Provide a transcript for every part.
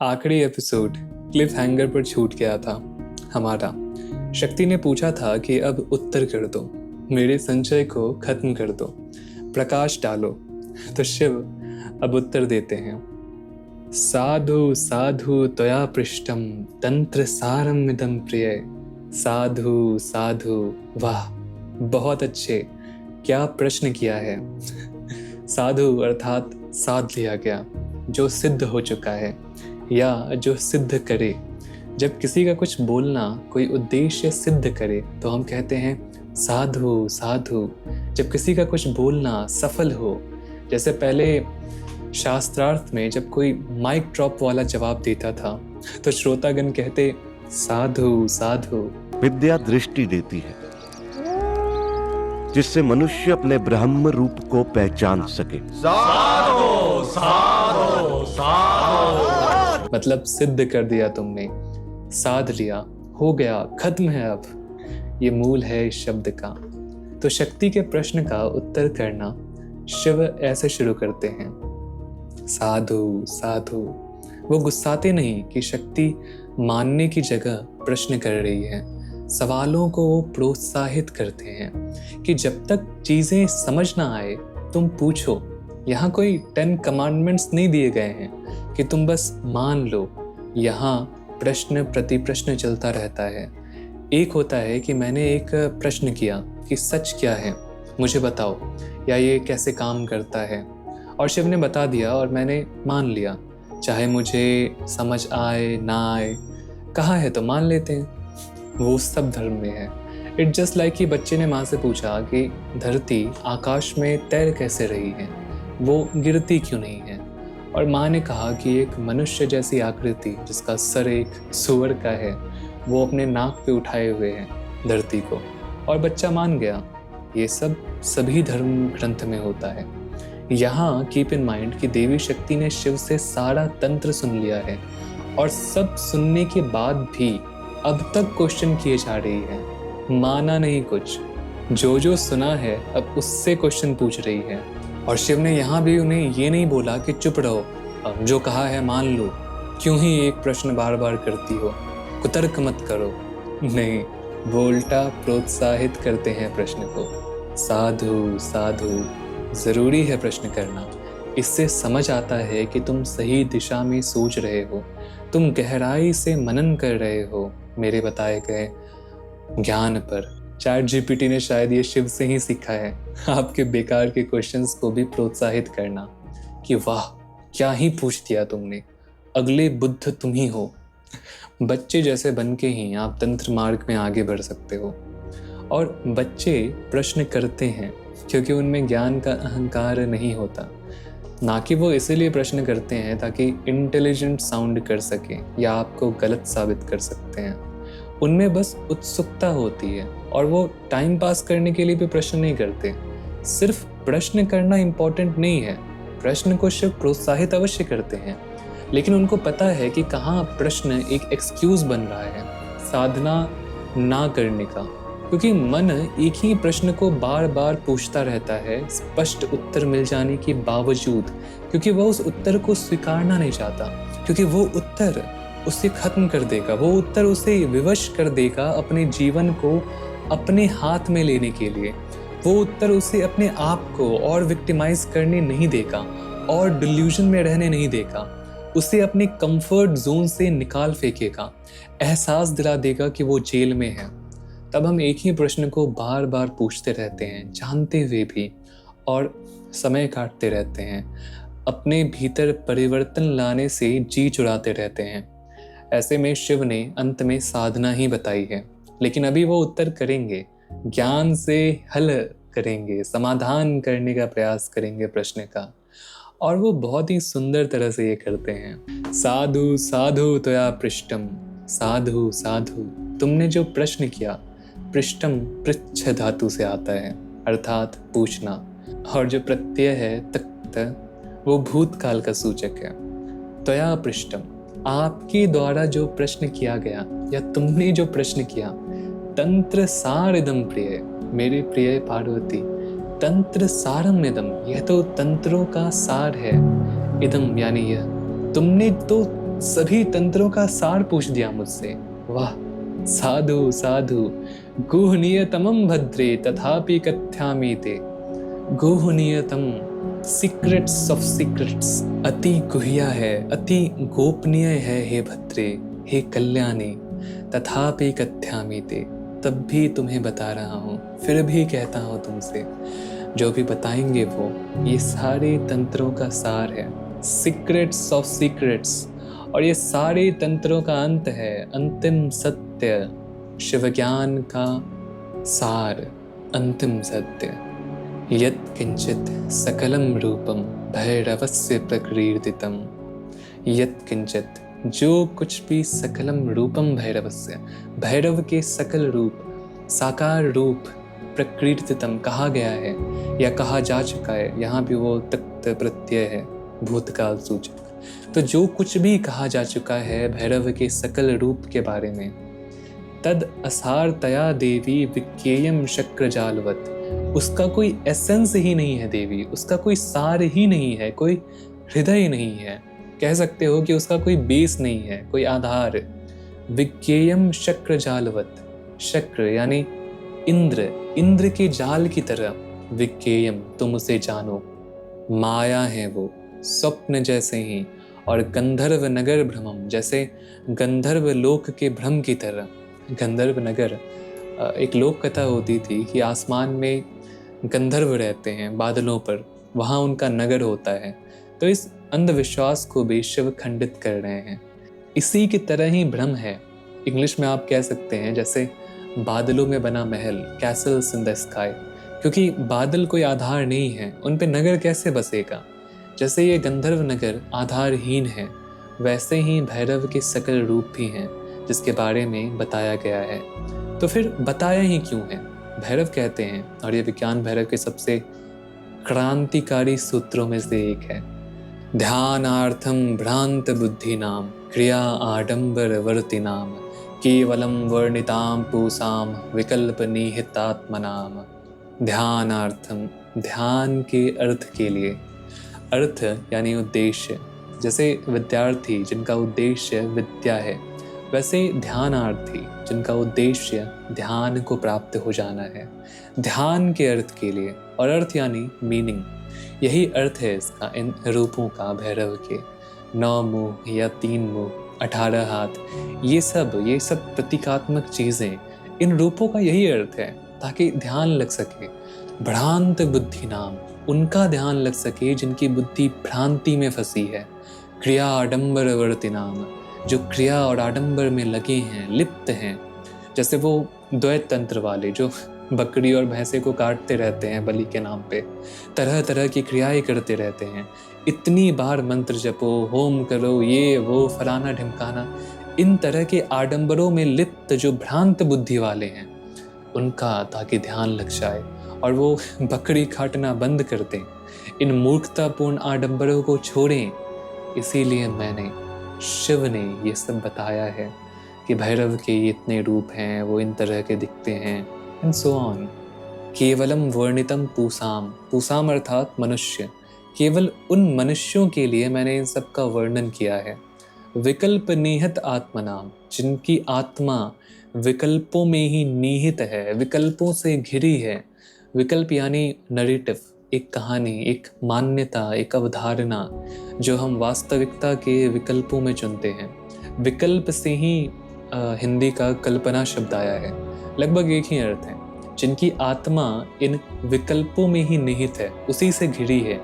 आखिरी episode Cliff hanger पर छूट गया था हमारा। शक्ति ने पूछा था कि अब उत्तर कर दो, मेरे संचय को खत्म कर दो, प्रकाश डालो। तो शिव अब उत्तर देते हैं। साधु साधु त्वया पृष्टम तंत्र सारम इदं प्रिय। साधु साधु, वाह बहुत अच्छे, क्या प्रश्न किया है। साधु अर्थात साध लिया गया, जो सिद्ध हो चुका है या जो सिद्ध करे। जब किसी का कुछ बोलना कोई उद्देश्य सिद्ध करे तो हम कहते हैं साधु साधु। जब किसी का कुछ बोलना सफल हो, जैसे पहले शास्त्रार्थ में जब कोई माइक ड्रॉप वाला जवाब देता था तो श्रोतागण कहते साधु साधु। विद्या दृष्टि देती है जिससे मनुष्य अपने ब्रह्म रूप को पहचान सके। साधो साधो साधो, मतलब सिद्ध कर दिया तुमने, साध लिया, हो गया, खत्म है अब। ये मूल है इस शब्द का। तो शक्ति के प्रश्न का उत्तर करना शिव ऐसे शुरू करते हैं, साधु साधु। वो गुस्साते नहीं कि शक्ति मानने की जगह प्रश्न कर रही है। सवालों को वो प्रोत्साहित करते हैं कि जब तक चीजें समझ ना आए तुम पूछो। यहाँ कोई 10 कमांडमेंट्स नहीं दिए गए हैं कि तुम बस मान लो। यहाँ प्रश्न प्रति प्रश्न चलता रहता है। एक होता है कि मैंने एक प्रश्न किया कि सच क्या है, मुझे बताओ, या ये कैसे काम करता है, और शिव ने बता दिया और मैंने मान लिया। चाहे मुझे समझ आए ना आए, कहा है तो मान लेते हैं, वो सब धर्म में है। इट जस्ट लाइक कि बच्चे ने माँ से पूछा कि धरती आकाश में तैर कैसे रही है, वो गिरती क्यों नहीं है, और माँ ने कहा कि एक मनुष्य जैसी आकृति जिसका सर एक सुअर का है वो अपने नाक पे उठाए हुए है धरती को, और बच्चा मान गया। ये सब सभी धर्म ग्रंथ में होता है। यहाँ कीप इन माइंड कि देवी शक्ति ने शिव से सारा तंत्र सुन लिया है, और सब सुनने के बाद भी अब तक क्वेश्चन किए जा रही है। माना नहीं कुछ, जो जो सुना है अब उससे क्वेश्चन पूछ रही है। और शिव ने यहाँ भी उन्हें ये नहीं बोला कि चुप रहो, अब जो कहा है मान लो, क्यों ही एक प्रश्न बार बार करती हो, कुतर्क मत करो। नहीं, वो उल्टा प्रोत्साहित करते हैं प्रश्न को। साधु साधु, जरूरी है प्रश्न करना। इससे समझ आता है कि तुम सही दिशा में सोच रहे हो, तुम गहराई से मनन कर रहे हो मेरे बताए गए ज्ञान पर। चैट जीपीटी ने शायद ये शिव से ही सीखा है, आपके बेकार के क्वेश्चंस को भी प्रोत्साहित करना कि वाह क्या ही पूछ दिया तुमने, अगले बुद्ध तुम ही हो। बच्चे जैसे बन के ही आप तंत्र मार्ग में आगे बढ़ सकते हो। और बच्चे प्रश्न करते हैं क्योंकि उनमें ज्ञान का अहंकार नहीं होता, ना कि वो इसीलिए प्रश्न करते हैं ताकि इंटेलिजेंट साउंड कर सके या आपको गलत साबित कर सकते हैं। उनमें बस उत्सुकता होती है और वो टाइम पास करने के लिए भी प्रश्न नहीं करते। सिर्फ प्रश्न करना इम्पोर्टेंट नहीं है, प्रश्न को शिव प्रोत्साहित अवश्य करते हैं, लेकिन उनको पता है कि कहाँ प्रश्न एक एक्सक्यूज बन रहा है साधना ना करने का। क्योंकि मन एक ही प्रश्न को बार बार पूछता रहता है स्पष्ट उत्तर मिल जाने के बावजूद, क्योंकि वह उस उत्तर को स्वीकारना नहीं चाहता, क्योंकि वो उत्तर उसे खत्म कर देगा, वो उत्तर उसे विवश कर देगा अपने जीवन को अपने हाथ में लेने के लिए। वो उत्तर उसे अपने आप को और विक्टिमाइज करने नहीं देगा और डिल्यूजन में रहने नहीं देगा, उसे अपने कंफर्ट जोन से निकाल फेंकेगा, एहसास दिला देगा कि वो जेल में है। तब हम एक ही प्रश्न को बार बार पूछते रहते हैं जानते हुए भी, और समय काटते रहते हैं, अपने भीतर परिवर्तन लाने से जी चुराते रहते हैं। ऐसे में शिव ने अंत में साधना ही बताई है, लेकिन अभी वो उत्तर करेंगे, ज्ञान से हल करेंगे, समाधान करने का प्रयास करेंगे प्रश्न का, और वो बहुत ही सुंदर तरह से ये करते हैं। साधु साधु त्वया पृष्टम, साधु साधु, तुमने जो प्रश्न किया, पृष्ठम पृच्छ धातु से आता है अर्थात पूछना, और जो प्रत्यय है तक्त वो भूतकाल का सूचक है। त्वया पृष्ठम, आपके द्वारा जो प्रश्न किया गया या तुमने जो प्रश्न किया, तंत्र सार इदम प्रिय, मेरे प्रिय पार्वती, तंत्र सारम इदम, यह तो तंत्रों का सार है। इदम यानी यह, तुमने तो सभी तंत्रों का सार पूछ दिया मुझसे। वाह, साधु साधु गुहनीयतमं भद्रे तथापि कथ्यामि ते। गुहनीयतम, सीक्रेट्स ऑफ सीक्रेट्स, अति गुह्या है, अति गोपनीय है हे भद्रे, हे कल्याणी। तथापि कथ्यामि ते, तब भी तुम्हें बता रहा हूँ, फिर भी कहता हूँ तुमसे। जो भी बताएंगे वो ये सारे तंत्रों का सार है, सीक्रेट्स ऑफ सीक्रेट्स। और ये सारे तंत्रों का अंत है, अंतिम सत्य, शिव ज्ञान का सार, अंतिम सत्य। यत् किंचित सकलम रूपम भैरवस्य प्रकीर्तितम। यत् किंचित, जो कुछ भी, सकलम रूपम भैरवस्य, भैरव के सकल रूप, साकार रूप, प्रकीर्तितम, कहा गया है या कहा जा चुका है। यहाँ भी वो तक्त प्रत्यय है, भूतकाल सूचक। तो जो कुछ भी कहा जा चुका है भैरव के सकल रूप के बारे में, तद असारतया देवी विज्ञेयम शक्रजालवत, उसका कोई एसेंस ही नहीं है देवी, उसका कोई सार ही नहीं है, कोई हृदय नहीं है, कह सकते हो कि उसका कोई बेस नहीं है, कोई आधार। विज्ञेयम शक्रजालवत, शक्र यानी इंद्र, इंद्र के जाल की तरह। विज्ञेयम, तुम उसे जानो। माया है वो, स्वप्न जैसे ही। और गंधर्व नगर भ्रमम, जैसे गंधर्व लोक के भ्रम की तरह। गंधर्व नगर, एक लोक कथा होती थी कि आसमान में गंधर्व रहते हैं बादलों पर, वहाँ उनका नगर होता है। तो इस अंधविश्वास को भी शिव खंडित कर रहे हैं। इसी की तरह ही भ्रम है। इंग्लिश में आप कह सकते हैं जैसे बादलों में बना महल, कैसल्स इन द स्काई, क्योंकि बादल कोई आधार नहीं है, उन पे नगर कैसे बसेगा। जैसे ये गंधर्व नगर आधारहीन है, वैसे ही भैरव के सकल रूप भी हैं जिसके बारे में बताया गया है। तो फिर बताया ही क्यों है? भैरव कहते हैं, और ये विज्ञान भैरव के सबसे क्रांतिकारी सूत्रों में से एक है, ध्यानार्थम भ्रांत बुद्धि नाम क्रिया आडंबर वर्ति नाम केवलम वर्णिताम पूसाम विकल्प निहितात्मनाम। ध्यानार्थम, ध्यान के अर्थ के लिए, अर्थ यानी उद्देश्य। जैसे विद्यार्थी जिनका उद्देश्य विद्या है, वैसे ध्यानार्थी जिनका उद्देश्य ध्यान को प्राप्त हो जाना है, ध्यान के अर्थ के लिए। और अर्थ यानी मीनिंग, यही अर्थ है इसका, इन रूपों का भैरव के। 9 मुँह या 3 मुँह, 18 हाथ, ये सब प्रतीकात्मक चीज़ें, इन रूपों का यही अर्थ है, ताकि ध्यान लग सके। भ्रांत बुद्धि नाम, उनका ध्यान लग सके जिनकी बुद्धि भ्रांति में फंसी है। क्रिया आडंबर वर्ति नाम, जो क्रिया और आडंबर में लगे हैं, लिप्त हैं। जैसे वो द्वैत तंत्र वाले जो बकरी और भैंसे को काटते रहते हैं बलि के नाम पे, तरह तरह की क्रियाएं करते रहते हैं, इतनी बार मंत्र जपो, होम करो, ये वो फलाना ढिमकाना, इन तरह के आडंबरों में लिप्त जो भ्रांत बुद्धि वाले हैं, उनका ताकि ध्यान लग जाए और वो बकरी काटना बंद कर दें, इन मूर्खतापूर्ण आडंबरों को छोड़ें। इसीलिए मैंने, शिव ने ये सब बताया है कि भैरव के ये इतने रूप हैं, वो इन तरह के दिखते हैं, एंड सो ऑन। केवलम वर्णितम पूसाम, पूसाम अर्थात मनुष्य, केवल उन मनुष्यों के लिए मैंने इन सब का वर्णन किया है। विकल्प निहित आत्मनाम, जिनकी आत्मा विकल्पों में ही निहित है, विकल्पों से घिरी है। विकल्प यानी नरेटिव, एक कहानी, एक मान्यता, एक अवधारणा जो हम वास्तविकता के विकल्पों में चुनते हैं। विकल्प से ही हिंदी का कल्पना शब्द आया है, लगभग एक ही अर्थ है। जिनकी आत्मा इन विकल्पों में ही निहित है, उसी से घिरी है।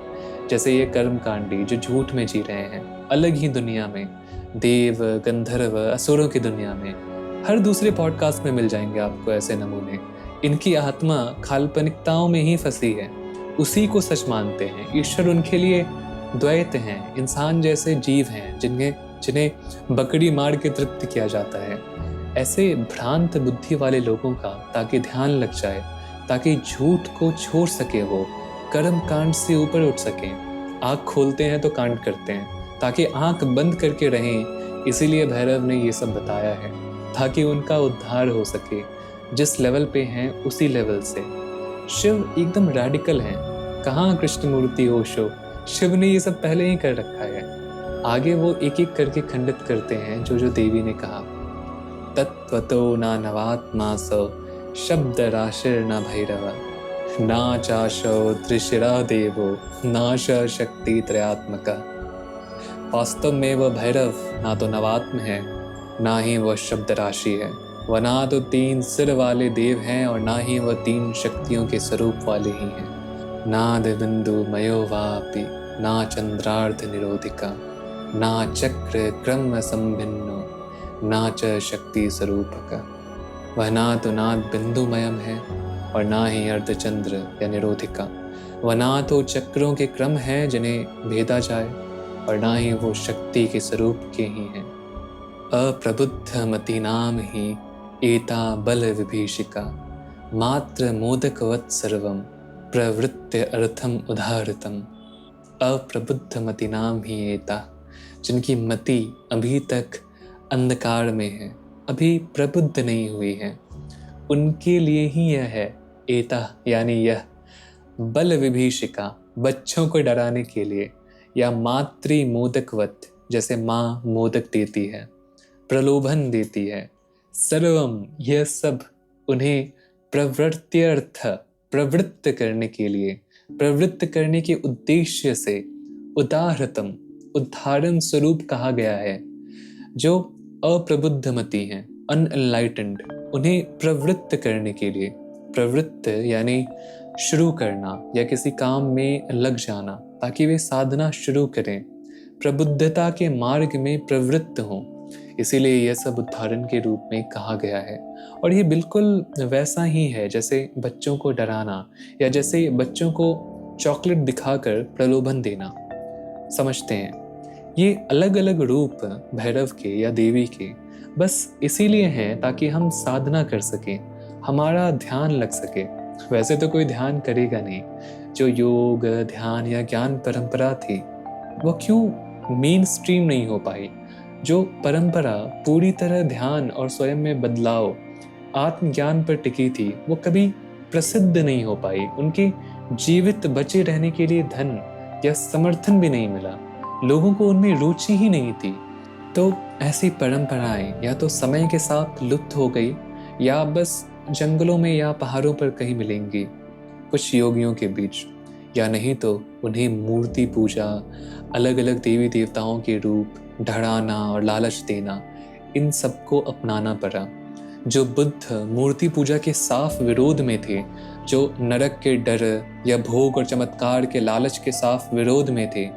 जैसे ये कर्मकांडी जो झूठ में जी रहे हैं, अलग ही दुनिया में, देव, गंधर्व, असुरों की दुनिया में। हर दूसरे पॉडकास्ट में मिल जाएंगे आपको ऐसे नमूने। इनकी आत्मा काल्पनिकताओं में ही फंसी है, उसी को सच मानते हैं। ईश्वर उनके लिए द्वैत हैं, इंसान जैसे जीव हैं जिन्हें बकरी मार के तृप्त किया जाता है। ऐसे भ्रांत बुद्धि वाले लोगों का ताकि ध्यान लग जाए, ताकि झूठ को छोड़ सके, वो कर्म कांड से ऊपर उठ सकें। आँख खोलते हैं तो कांड करते हैं, ताकि आँख बंद करके रहें। इसीलिए भैरव ने ये सब बताया है, ताकि उनका उद्धार हो सके। जिस लेवल पे हैं उसी लेवल से। शिव एकदम रैडिकल हैं, कहाँ कृष्णमूर्ति ओशो, शिव ने ये सब पहले ही कर रखा है। आगे वो एक एक करके खंडित करते हैं जो देवी ने कहा। तत्वतो ना नवात्मा सौ शब्द राशिर न भैरव ना चाशो त्रिशिरा देवो नाश शक्ति त्रयात्मका। वास्तव में वह भैरव ना तो नवात्म है, ना ही वह शब्द राशि है। वह ना तो 3 सिर वाले देव हैं और ना ही वह 3 शक्तियों के स्वरूप वाले ही हैं। नाद बिंदु मयो वापि ना चंद्रार्थ निरोधिका ना चक्र क्रम संभिन्नो ना च शक्ति स्वरूपका। वह ना तो नाद बिंदुमयम है और ना ही अर्धचंद्र या निरोधिका। वह ना तो चक्रों के क्रम हैं जिन्हें भेदा जाए और ना ही वो शक्ति के स्वरूप के ही हैं। अप्रबुद्ध मति नाम ही एता बल विभीषिका मात्र मोदकवत् सर्वम प्रवृत्ति अर्थम उदाहृतम। अप्रबुद्ध मति नाम ही एता, जिनकी मति अभी तक अंधकार में है, अभी प्रबुद्ध नहीं हुई है, उनके लिए ही यह है एता यानी यह बल विभीषिका, बच्चों को डराने के लिए, या मातृ मोदकवत जैसे माँ मोदक देती है, प्रलोभन देती है। सर्वम यह सब उन्हें प्रवृत्त्यर्थ प्रवृत्त करने के लिए, प्रवृत्त करने के उद्देश्य से उदाहृतम उदाहरण स्वरूप कहा गया है। जो अप्रबुद्धमती हैं, अनएनलाइटेंड, उन्हें प्रवृत्त करने के लिए, प्रवृत्त यानी शुरू करना या किसी काम में लग जाना ताकि वे साधना शुरू करें, प्रबुद्धता के मार्ग में प्रवृत्त हों, इसीलिए यह सब उदाहरण के रूप में कहा गया है। और ये बिल्कुल वैसा ही है जैसे बच्चों को डराना या जैसे बच्चों को चॉकलेट दिखाकर प्रलोभन देना। समझते हैं, ये अलग अलग रूप भैरव के या देवी के बस इसीलिए हैं ताकि हम साधना कर सकें, हमारा ध्यान लग सके। वैसे तो कोई ध्यान करेगा नहीं। जो योग, ध्यान या ज्ञान परंपरा थी वो क्यों मेन स्ट्रीम नहीं हो पाई? जो परंपरा पूरी तरह ध्यान और स्वयं में बदलाव, आत्मज्ञान पर टिकी थी, वो कभी प्रसिद्ध नहीं हो पाई। उनके जीवित बचे रहने के लिए धन या समर्थन भी नहीं मिला, लोगों को उनमें रुचि ही नहीं थी। तो ऐसी परंपराएं या तो समय के साथ लुप्त हो गई या बस जंगलों में या पहाड़ों पर कहीं मिलेंगी कुछ योगियों के बीच, या नहीं तो उन्हें मूर्ति पूजा, अलग अलग देवी देवताओं के रूप, ढड़ाना और लालच देना, इन सबको अपनाना पड़ा। जो बुद्ध मूर्ति पूजा के साफ विरोध में थे, जो नरक के डर या भोग और चमत्कार के लालच के साफ विरोध में थे,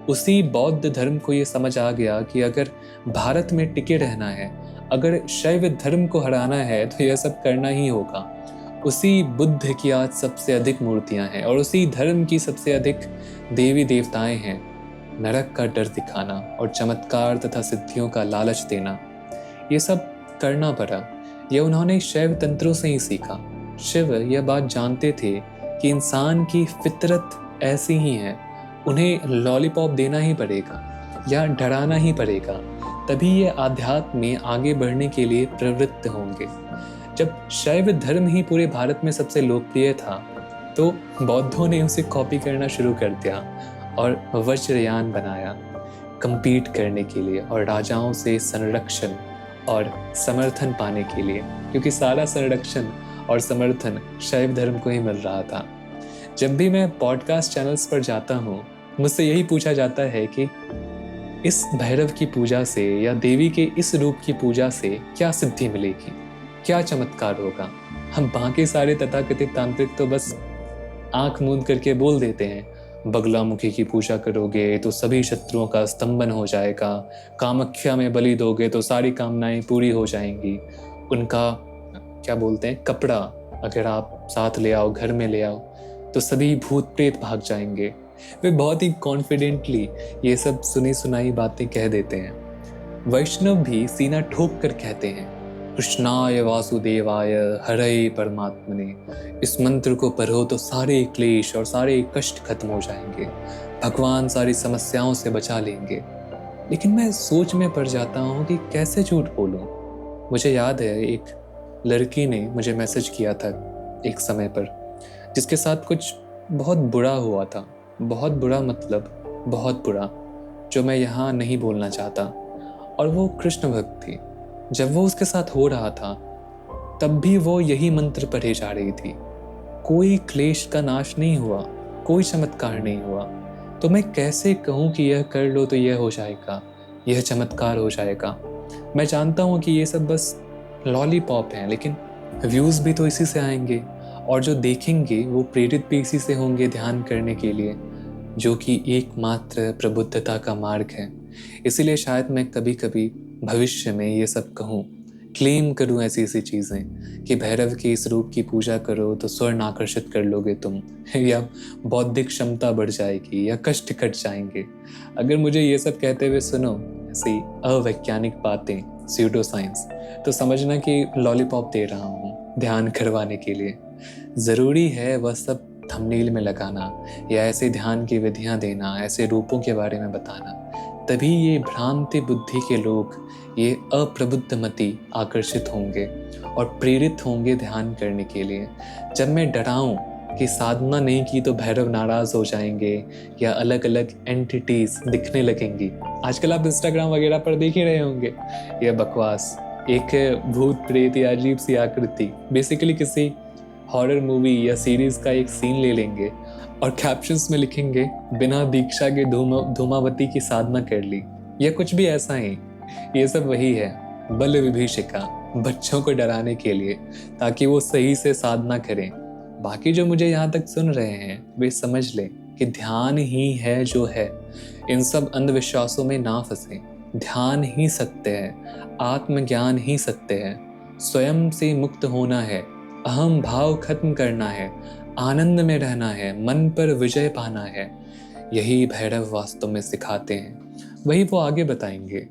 उसी बौद्ध धर्म को ये समझ आ गया कि अगर भारत में टिके रहना है, अगर शैव धर्म को हराना है तो यह सब करना ही होगा। उसी बुद्ध की आज सबसे अधिक मूर्तियां हैं और उसी धर्म की सबसे अधिक देवी देवताएं हैं। नरक का डर दिखाना और चमत्कार तथा सिद्धियों का लालच देना, ये सब करना पड़ा। यह उन्होंने शैव तंत्रों से ही सीखा। शिव यह बात जानते थे कि इंसान की फितरत ऐसी ही है, उन्हें लॉलीपॉप देना ही पड़ेगा या डराना ही पड़ेगा, तभी ये आध्यात्म में आगे बढ़ने के लिए प्रवृत्त होंगे। जब शैव धर्म ही पूरे भारत में सबसे लोकप्रिय था तो बौद्धों ने उसे कॉपी करना शुरू कर दिया और वज्रयान बनाया compete करने के लिए और राजाओं से संरक्षण और समर्थन पाने के लिए, क्योंकि सारा संरक्षण और समर्थन शैव धर्म को ही मिल रहा था। जब भी मैं पॉडकास्ट चैनल्स पर जाता हूँ, मुझसे यही पूछा जाता है कि इस भैरव की पूजा से या देवी के इस रूप की पूजा से क्या सिद्धि मिलेगी, क्या चमत्कार होगा। हम बाकी सारे तथाकथित तांत्रिक तो बस आंख मूंद करके बोल देते हैं, बगलामुखी की पूजा करोगे तो सभी शत्रुओं का स्तंभन हो जाएगा, कामाख्या में बलि दोगे तो सारी कामनाएं पूरी हो जाएंगी, उनका क्या बोलते हैं कपड़ा अगर आप साथ ले आओ, घर में ले आओ तो सभी भूत प्रेत भाग जाएंगे। वे बहुत ही कॉन्फिडेंटली ये सब सुनी सुनाई बातें कह देते हैं। वैष्णव भी सीना ठोक कर कहते हैं, कृष्णाय वासुदेवाय हरे परमात्मने। इस मंत्र को पढ़ो तो सारे क्लेश और सारे कष्ट खत्म हो जाएंगे, भगवान सारी समस्याओं से बचा लेंगे। लेकिन मैं सोच में पड़ जाता हूँ कि कैसे झूठ बोलूँ। मुझे याद है एक लड़की ने मुझे मैसेज किया था एक समय पर, जिसके साथ कुछ बहुत बुरा हुआ था। बहुत बुरा मतलब बहुत बुरा। जो मैं यहाँ नहीं बोलना चाहता। और वो कृष्ण भक्त थी। जब वो उसके साथ हो रहा था तब भी वो यही मंत्र पढ़े जा रही थी। कोई क्लेश का नाश नहीं हुआ, कोई चमत्कार नहीं हुआ। तो मैं कैसे कहूँ कि यह कर लो तो यह हो जाएगा, यह चमत्कार हो जाएगा। मैं जानता हूँ कि ये सब बस लॉलीपॉप हैं, लेकिन व्यूज़ भी तो इसी से आएंगे, और जो देखेंगे वो प्रेरित भी इसी से होंगे ध्यान करने के लिए, जो कि एकमात्र प्रबुद्धता का मार्ग है। इसीलिए शायद मैं कभी कभी भविष्य में ये सब कहूँ, क्लेम करूँ ऐसी ऐसी चीज़ें कि भैरव के इस रूप की पूजा करो तो स्वर्ण आकर्षित कर लोगे तुम, या बौद्धिक क्षमता बढ़ जाएगी, या कष्ट कट जाएंगे। अगर मुझे ये सब कहते हुए सुनो ऐसी अवैज्ञानिक बातें, स्यूडो साइंस, तो समझना कि लॉलीपॉप दे रहा हूँ ध्यान करवाने के लिए। ज़रूरी है वह सब थंबनेल में लगाना, या ऐसे ध्यान की विधियाँ देना, ऐसे रूपों के बारे में बताना, तभी ये भ्रांति बुद्धि के लोग, ये अप्रबुद्ध मति आकर्षित होंगे और प्रेरित होंगे ध्यान करने के लिए। जब मैं डराऊं कि साधना नहीं की तो भैरव नाराज हो जाएंगे, या अलग अलग एंटिटीज दिखने लगेंगी। आजकल आप इंस्टाग्राम वगैरह पर देख ही रहे होंगे यह बकवास, एक भूत प्रेत या अजीब सी आकृति, बेसिकली किसी हॉरर मूवी या सीरीज का एक सीन ले लेंगे और कैप्शंस में लिखेंगे बिना दीक्षा के धूमावती की साधना कर ली, या कुछ भी ऐसा ही। ये सब वही है, बल विभीषिका, बच्चों को डराने के लिए, ताकि वो सही से साधना करें। बाकी जो मुझे यहाँ तक सुन रहे हैं वे समझ लें कि ध्यान ही है जो है। इन सब अंधविश्वासों में ना फंसे। ध्यान ही सत्य है, आत्मज्ञान ही सत्य है, स्वयं से मुक्त होना है, अहम भाव खत्म करना है, आनंद में रहना है, मन पर विजय पाना है। यही भैरव वास्तव में सिखाते हैं, वही वो आगे बताएंगे।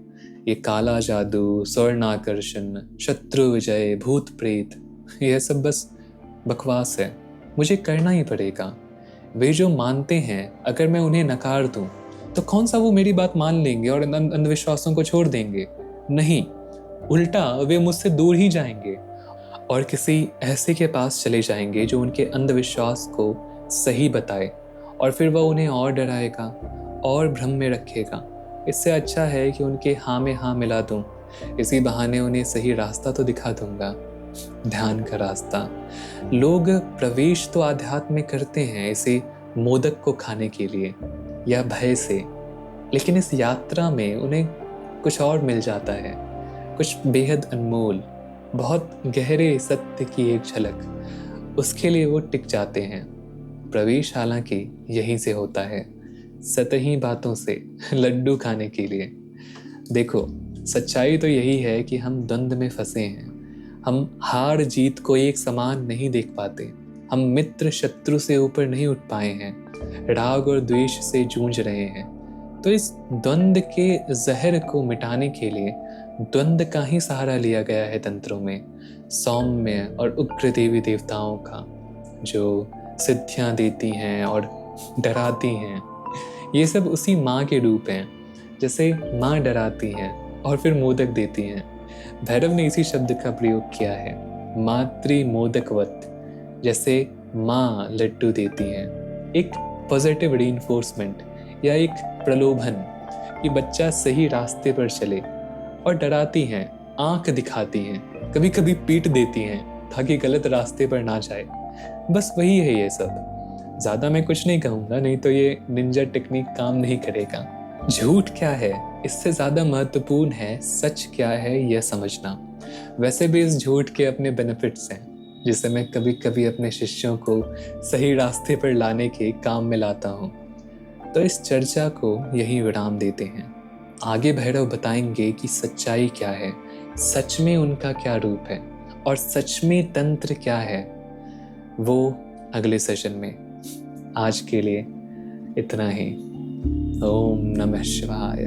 ये काला जादू, स्वर्ण आकर्षण, शत्रु विजय, भूत प्रेत, यह सब बस बकवास है। मुझे करना ही पड़ेगा। वे जो मानते हैं, अगर मैं उन्हें नकार दूं तो कौन सा वो मेरी बात मान लेंगे और अंधविश्वासों को छोड़ देंगे? नहीं, उल्टा वे मुझसे दूर ही जाएंगे और किसी ऐसे के पास चले जाएंगे जो उनके अंधविश्वास को सही बताए, और फिर वह उन्हें और डराएगा और भ्रम में रखेगा। इससे अच्छा है कि उनके हाँ में हाँ मिला दूं। इसी बहाने उन्हें सही रास्ता तो दिखा दूंगा, ध्यान का रास्ता। लोग प्रवेश तो आध्यात्म में करते हैं इसे मोदक को खाने के लिए या भय से, लेकिन इस यात्रा में उन्हें कुछ और मिल जाता है, कुछ बेहद अनमोल, बहुत गहरे सत्य की एक झलक। उसके लिए वो टिक जाते हैं। प्रवेश हालांकि यहीं से होता है, सतही बातों से लड्डू खाने के लिए। देखो, सच्चाई तो यही है कि हम द्वंद्व में फंसे हैं। हम हार जीत को एक समान नहीं देख पाते। हम मित्र शत्रु से ऊपर नहीं उठ पाए हैं, राग और द्वेष से जूझ रहे हैं। तो इस द्वंद्व के जहर को मिटाने के लिए द्वंद्व का ही सहारा लिया गया है तंत्रों में, सौम्य और उग्र देवी देवताओं का, जो सिद्धियां देती हैं और डराती हैं। ये सब उसी माँ के रूप हैं, जैसे माँ डराती हैं और फिर मोदक देती हैं। भैरव ने इसी शब्द का प्रयोग किया है, मातृ मोदकवत, जैसे माँ लड्डू देती हैं। एक पॉजिटिव रीइंफोर्समेंट या एक प्रलोभन कि बच्चा सही रास्ते पर चले, और डराती हैं, आंख दिखाती हैं, कभी कभी पीट देती हैं ताकि गलत रास्ते पर ना जाए। बस वही है ये सब। ज़्यादा मैं कुछ नहीं कहूँगा, नहीं तो ये निंजा टेक्निक काम नहीं करेगा। झूठ क्या है, इससे ज़्यादा महत्वपूर्ण है सच क्या है यह समझना। वैसे भी इस झूठ के अपने बेनिफिट्स हैं, जिसे मैं कभी कभी अपने शिष्यों को सही रास्ते पर लाने के काम में लाता हूँ। तो इस चर्चा को यही विराम देते हैं। आगे भैरव बताएंगे कि सच्चाई क्या है, सच में उनका क्या रूप है, और सच में तंत्र क्या है, वो अगले सेशन में। आज के लिए इतना ही। ओम नमः शिवाय।